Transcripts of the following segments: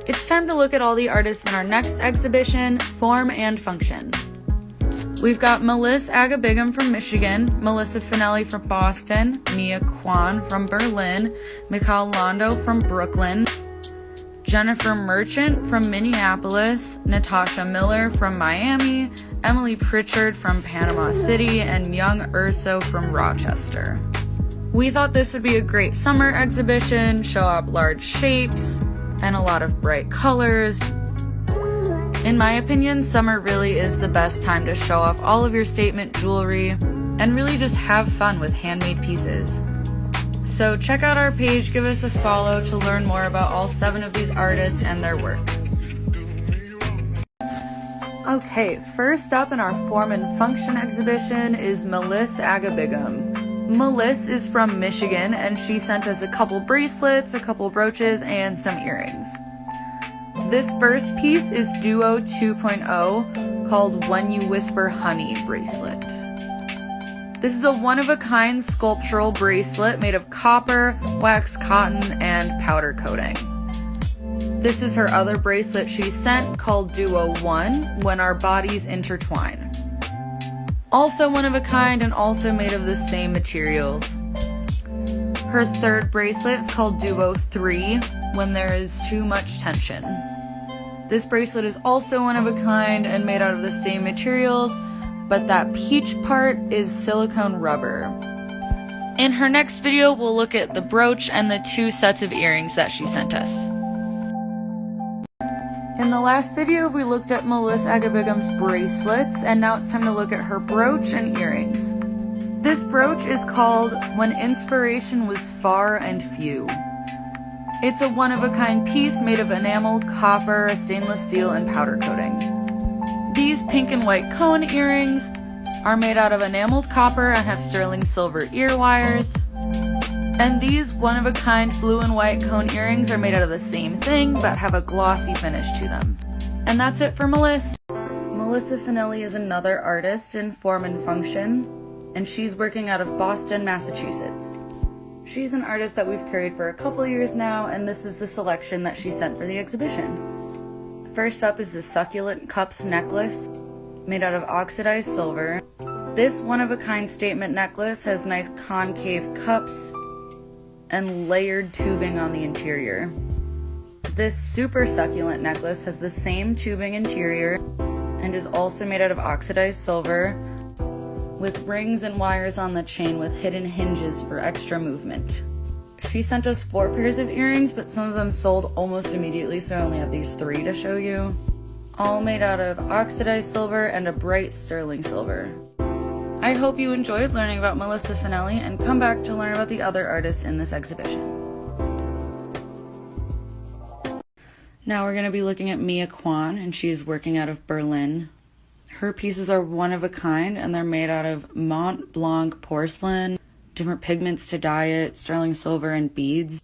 It's time to look at all the artists in our next exhibition, Form and Function. We've got Melissa Agabigam from Michigan, Melissa Finnelli from Boston, Mia Quan from Berlin, Mikhail Londo from Brooklyn, Jennifer Merchant from Minneapolis, Natasha Miller from Miami, Emily Pritchard from Panama City, and Myung Urso from Rochester. We thought this would be a great summer exhibition, show up large shapes and a lot of bright colors. In my opinion, summer really is the best time to show off all of your statement jewelry and really just have fun with handmade pieces. So check out our page, give us a follow to learn more about all 7 of these artists and their work. Okay, first up in our Form and Function exhibition is Melissa Agabigam. Melissa is from Michigan and she sent us a couple bracelets, a couple brooches, and some earrings. This first piece is Duo 2.0 called When You Whisper Honey bracelet. This is a one-of-a-kind sculptural bracelet made of copper, wax cotton, and powder coating. This is her other bracelet she sent called Duo 1, When Our Bodies Intertwine. Also one of a kind and also made of the same materials. Her third bracelet is called Duo 3, When There Is Too Much Tension. This bracelet is also one of a kind and made out of the same materials, but that peach part is silicone rubber. In her next video, we'll look at the brooch and the 2 sets of earrings that she sent us. In the last video, we looked at Melissa Agabigam's bracelets, and now it's time to look at her brooch and earrings. This brooch is called When Inspiration Was Far and Few. It's a one-of-a-kind piece made of enamel, copper, stainless steel, and powder coating. These pink and white cone earrings are made out of enameled copper and have sterling silver ear wires. And these one-of-a-kind blue and white cone earrings are made out of the same thing but have a glossy finish to them. And that's it for Melissa. Melissa Finnelli is another artist in Form and Function, and she's working out of Boston, Massachusetts. She's an artist that we've carried for a couple years now, and this is the selection that she sent for the exhibition. First up is the Succulent Cups necklace, made out of oxidized silver. This one-of-a-kind statement necklace has nice concave cups and layered tubing on the interior. This super succulent necklace has the same tubing interior and is also made out of oxidized silver, with rings and wires on the chain with hidden hinges for extra movement. She sent us 4 pairs of earrings, but some of them sold almost immediately, so I only have these 3 to show you. All made out of oxidized silver and a bright sterling silver. I hope you enjoyed learning about Melissa Finnelli, and come back to learn about the other artists in this exhibition. Now we're going to be looking at Mia Quan, and she is working out of Berlin. Her pieces are one of a kind, and they're made out of Mont Blanc porcelain, different pigments to dye it, sterling silver, and beads.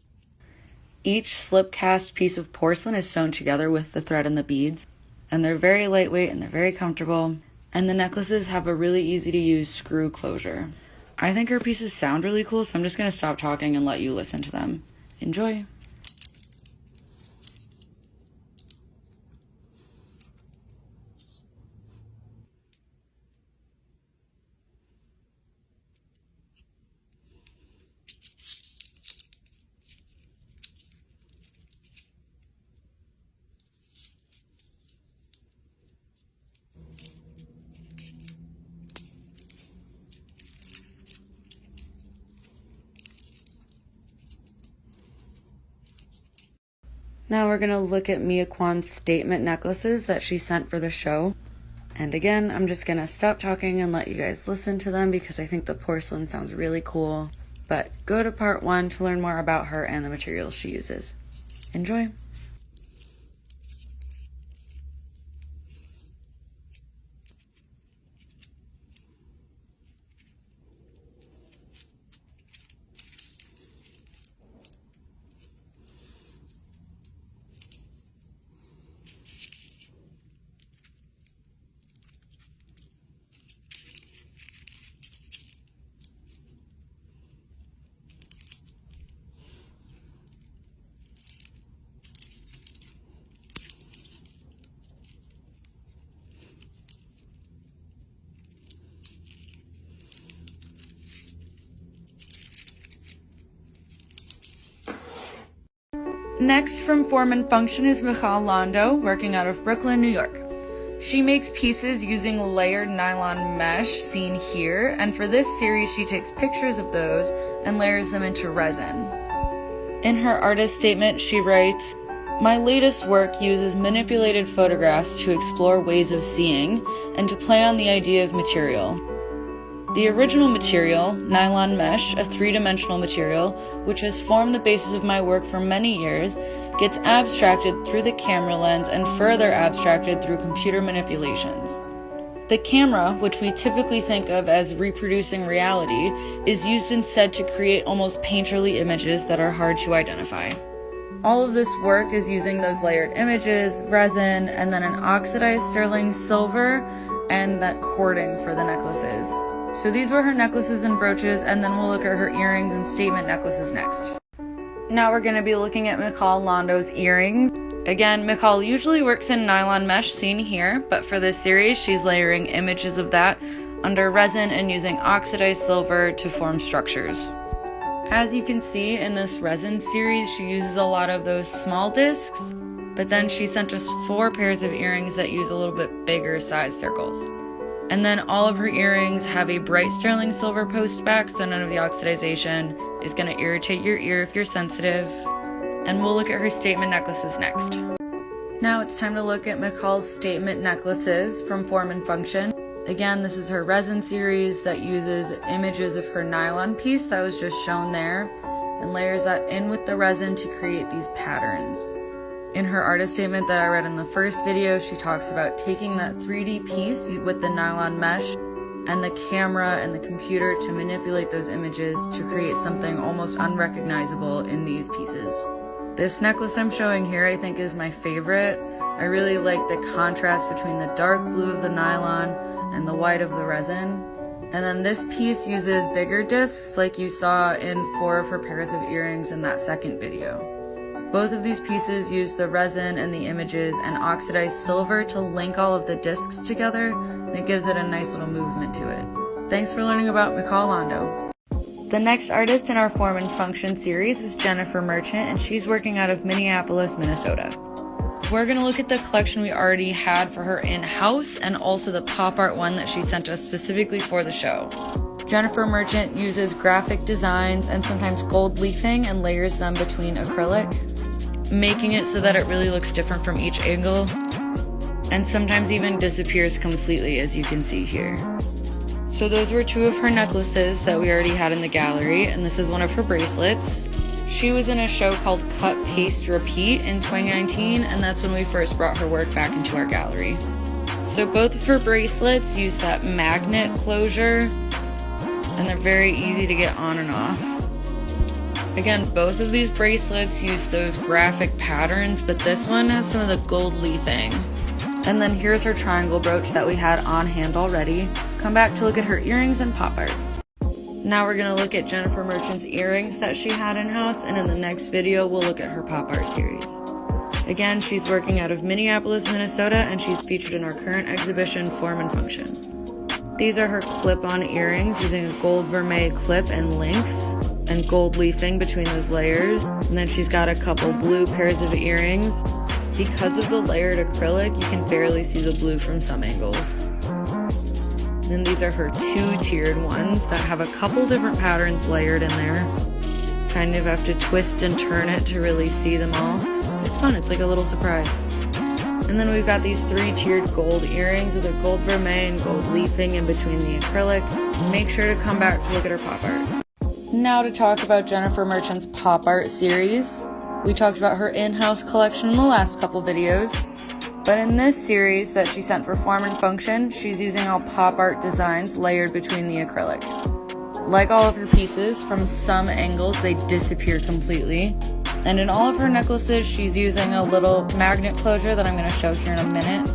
Each slip cast piece of porcelain is sewn together with the thread and the beads, and they're very lightweight and they're very comfortable, and the necklaces have a really easy to use screw closure. I think her pieces sound really cool, so I'm just going to stop talking and let you listen to them. Enjoy! Now we're going to look at Mia Quan's statement necklaces that she sent for the show. And again, I'm just going to stop talking and let you guys listen to them because I think the porcelain sounds really cool. But go to part 1 to learn more about her and the materials she uses. Enjoy! Next from Form and Function is Londo, working out of Brooklyn, New York. She makes pieces using layered nylon mesh, seen here, and for this series she takes pictures of those and layers them into resin. In her artist statement she writes, "My latest work uses manipulated photographs to explore ways of seeing and to play on the idea of material. The original material, nylon mesh, a three-dimensional material, which has formed the basis of my work for many years, gets abstracted through the camera lens and further abstracted through computer manipulations. The camera, which we typically think of as reproducing reality, is used instead to create almost painterly images that are hard to identify." All of this work is using those layered images, resin, and then an oxidized sterling silver and that cording for the necklaces. So these were her necklaces and brooches, and then we'll look at her earrings and statement necklaces next. Now we're going to be looking at Londo's earrings. Again, usually works in nylon mesh, seen here, but for this series she's layering images of that under resin and using oxidized silver to form structures. As you can see in this resin series, she uses a lot of those small discs, but then she sent us 4 pairs of earrings that use a little bit bigger size circles. And then all of her earrings have a bright sterling silver post back, so none of the oxidization is going to irritate your ear if you're sensitive. And we'll look at her statement necklaces next. Now it's time to look at McCall's statement necklaces from Form and Function. Again, this is her resin series that uses images of her nylon piece that was just shown there and layers that in with the resin to create these patterns. In her artist statement that I read in the first video, she talks about taking that 3D piece with the nylon mesh and the camera and the computer to manipulate those images to create something almost unrecognizable in these pieces. This necklace I'm showing here I think is my favorite. I really like the contrast between the dark blue of the nylon and the white of the resin. And then this piece uses bigger discs like you saw in 4 of her pairs of earrings in that second video. Both of these pieces use the resin and the images and oxidized silver to link all of the discs together, and it gives it a nice little movement to it. Thanks for learning about Londo. The next artist in our Form and Function series is Jennifer Merchant, and she's working out of Minneapolis, Minnesota. We're going to look at the collection we already had for her in-house and also the pop art one that she sent us specifically for the show. Jennifer Merchant uses graphic designs and sometimes gold leafing and layers them between acrylic, making it so that it really looks different from each angle, and sometimes even disappears completely, as you can see here. So those were 2 of her necklaces that we already had in the gallery, and this is one of her bracelets. She was in a show called Cut, Paste, Repeat in 2019, and that's when we first brought her work back into our gallery. So both of her bracelets use that magnet closure, and they're very easy to get on and off. Again, both of these bracelets use those graphic patterns, but this one has some of the gold leafing. And then here's her triangle brooch that we had on hand already. Come back to look at her earrings and pop art. Now we're going to look at Jennifer Merchant's earrings that she had in-house, and in the next video we'll look at her pop art series. Again, she's working out of Minneapolis, Minnesota, and she's featured in our current exhibition, Form and Function. These are her clip-on earrings using a gold vermeil clip and links and gold leafing between those layers. And then she's got a couple blue pairs of earrings. Because of the layered acrylic, you can barely see the blue from some angles. And then these are her 2-tiered ones that have a couple different patterns layered in there. Kind of have to twist and turn it to really see them all. It's fun, it's like a little surprise. And then we've got these 3-tiered gold earrings with a gold vermeil and gold leafing in between the acrylic. Make sure to come back to look at her pop art. Now to talk about Jennifer Merchant's pop art series. We talked about her in-house collection in the last couple videos, but in this series that she sent for Form and Function, she's using all pop art designs layered between the acrylic. Like all of her pieces, from some angles they disappear completely. And in all of her necklaces, she's using a little magnet closure that I'm going to show here in a minute.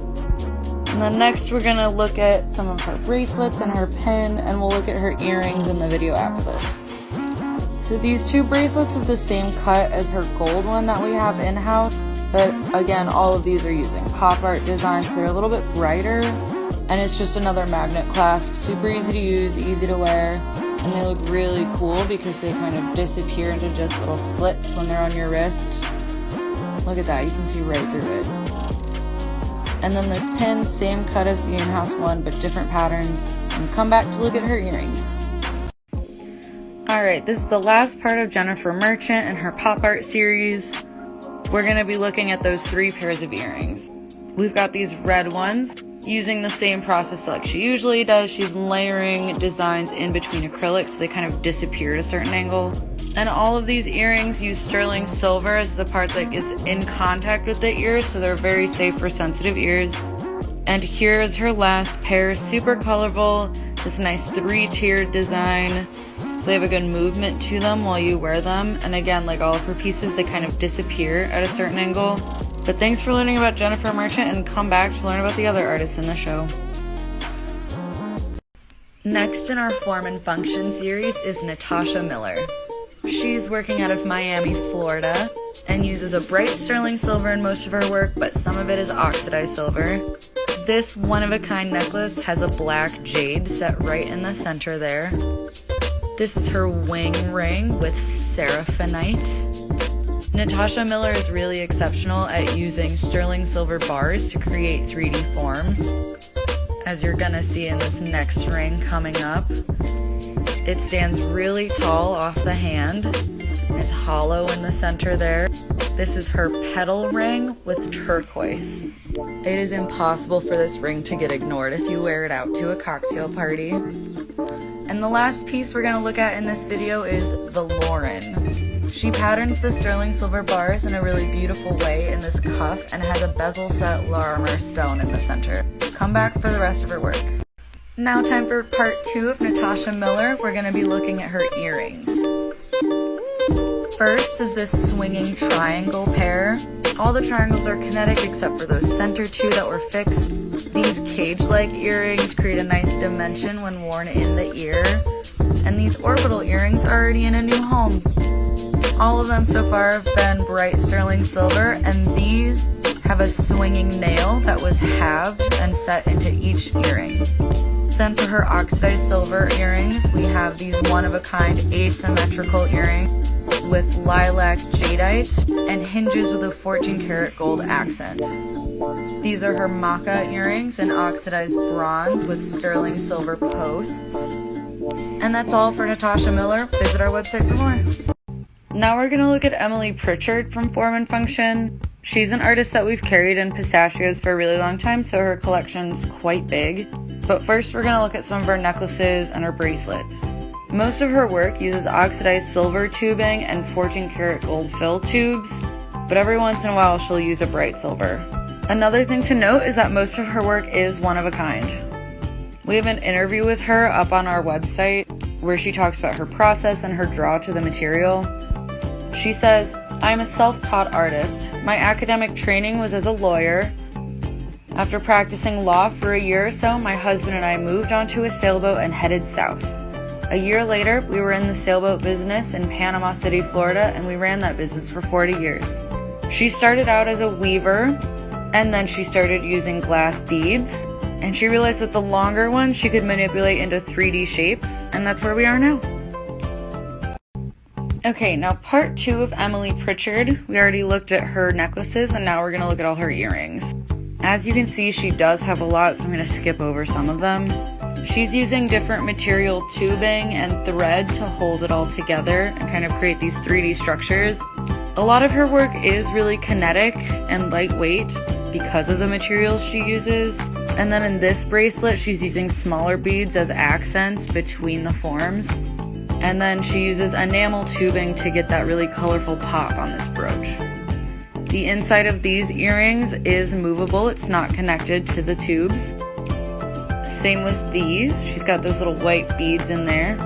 And then next we're going to look at some of her bracelets and her pin, and we'll look at her earrings in the video after this. So these 2 bracelets have the same cut as her gold one that we have in-house, but again, all of these are using pop art designs, so they're a little bit brighter, and it's just another magnet clasp, super easy to use, easy to wear, and they look really cool because they kind of disappear into just little slits when they're on your wrist. Look at that, you can see right through it. And then this pin, same cut as the in-house one, but different patterns. And come back to look at her earrings. Alright, this is the last part of Jennifer Merchant and her pop art series. We're going to be looking at those 3 pairs of earrings. We've got these red ones, using the same process like she usually does. She's layering designs in between acrylics so they kind of disappear at a certain angle. And all of these earrings use sterling silver as the part that gets in contact with the ears, so they're very safe for sensitive ears. And here is her last pair, super colorful, this nice 3-tiered design. So they have a good movement to them while you wear them. And again, like all of her pieces, they kind of disappear at a certain angle. But thanks for learning about Jennifer Merchant, and come back to learn about the other artists in the show. Next in our Form and Function series is Natasha Miller. She's working out of Miami, Florida, and uses a bright sterling silver in most of her work, but some of it is oxidized silver. This one-of-a-kind necklace has a black jade set right in the center there. This is her wing ring with seraphinite. Natasha Miller is really exceptional at using sterling silver bars to create 3D forms, as you're gonna see in this next ring coming up. It stands really tall off the hand. It's hollow in the center there. This is her petal ring with turquoise. It is impossible for this ring to get ignored if you wear it out to a cocktail party. And the last piece we're gonna look at in this video is the Lauren. She patterns the sterling silver bars in a really beautiful way in this cuff and has a bezel set Larimer stone in the center. Come back for the rest of her work. Now time for part 2 of Natasha Miller. We're going to be looking at her earrings. First is this swinging triangle pair. All the triangles are kinetic except for those center 2 that were fixed. These cage-like earrings create a nice dimension when worn in the ear. And these orbital earrings are already in a new home. All of them so far have been bright sterling silver, and these have a swinging nail that was halved and set into each earring. Then for her oxidized silver earrings, we have these one-of-a-kind asymmetrical earrings with lilac jadeite and hinges with a 14-karat gold accent. These are her maca earrings in oxidized bronze with sterling silver posts. And that's all for Natasha Miller. Visit our website for more. Now we're going to look at Emily Pritchard from Form and Function. She's an artist that we've carried in Pistachios for a really long time, so her collection's quite big. But first we're going to look at some of her necklaces and her bracelets. Most of her work uses oxidized silver tubing and 14-karat gold fill tubes, but every once in a while she'll use a bright silver. Another thing to note is that most of her work is one of a kind. We have an interview with her up on our website where she talks about her process and her draw to the material. She says, "I'm a self-taught artist. My academic training was as a lawyer. After practicing law for a year or so, my husband and I moved onto a sailboat and headed south. A year later, we were in the sailboat business in Panama City, Florida, and we ran that business for 40 years. She started out as a weaver, and then she started using glass beads, and she realized that the longer ones she could manipulate into 3D shapes, and that's where we are now." Okay, now part 2 of Emily Pritchard. We already looked at her necklaces, and now we're going to look at all her earrings. As you can see, she does have a lot, so I'm going to skip over some of them. She's using different material tubing and thread to hold it all together and kind of create these 3D structures. A lot of her work is really kinetic and lightweight because of the materials she uses. And then in this bracelet, she's using smaller beads as accents between the forms. And then she uses enamel tubing to get that really colorful pop on this brooch. The inside of these earrings is movable. It's not connected to the tubes. Same with these. She's got those little white beads in there.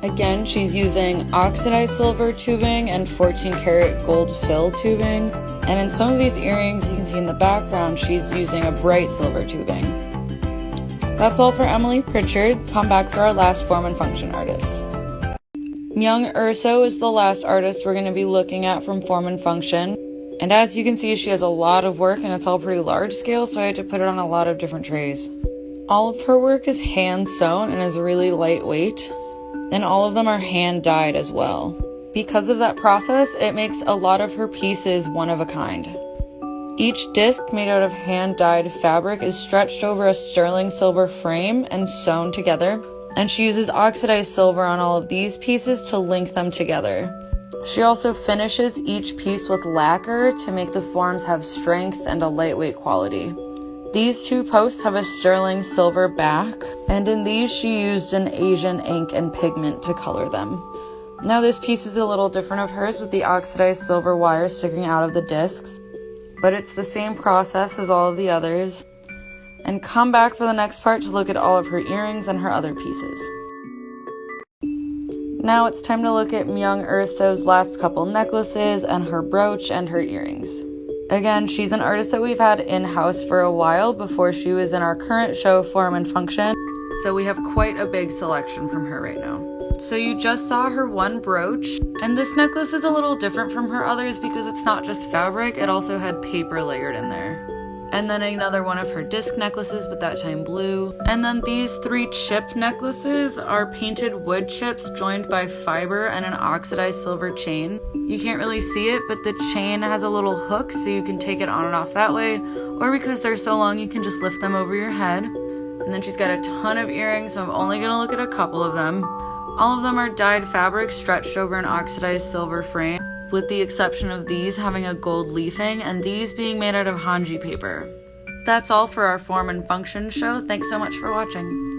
Again, she's using oxidized silver tubing and 14-karat gold fill tubing. And in some of these earrings, you can see in the background, she's using a bright silver tubing. That's all for Emily Pritchard. Come back for our last Form and Function artist. Myung Urso is the last artist we're going to be looking at from Form and Function. And as you can see, she has a lot of work and it's all pretty large scale, so I had to put it on a lot of different trays. All of her work is hand sewn and is really lightweight, and all of them are hand dyed as well. Because of that process, it makes a lot of her pieces one of a kind. Each disc made out of hand-dyed fabric is stretched over a sterling silver frame and sewn together, and she uses oxidized silver on all of these pieces to link them together. She also finishes each piece with lacquer to make the forms have strength and a lightweight quality. These two posts have a sterling silver back, and in these she used an Asian ink and pigment to color them. Now this piece is a little different of hers with the oxidized silver wire sticking out of the discs, but it's the same process as all of the others. And come back for the next part to look at all of her earrings and her other pieces. Now it's time to look at Myung Urso's last couple necklaces and her brooch and her earrings. Again, she's an artist that we've had in-house for a while before she was in our current show, Form and Function, so we have quite a big selection from her right now. So you just saw her one brooch, and this necklace is a little different from her others because it's not just fabric, it also had paper layered in there. And then another one of her disc necklaces, but that time blue. And then these 3 chip necklaces are painted wood chips joined by fiber and an oxidized silver chain. You can't really see it, but the chain has a little hook so you can take it on and off that way, or because they're so long you can just lift them over your head. And then she's got a ton of earrings, so I'm only gonna look at a couple of them. All of them are dyed fabric stretched over an oxidized silver frame, with the exception of these having a gold leafing and these being made out of hanji paper. That's all for our Form and Function show. Thanks so much for watching.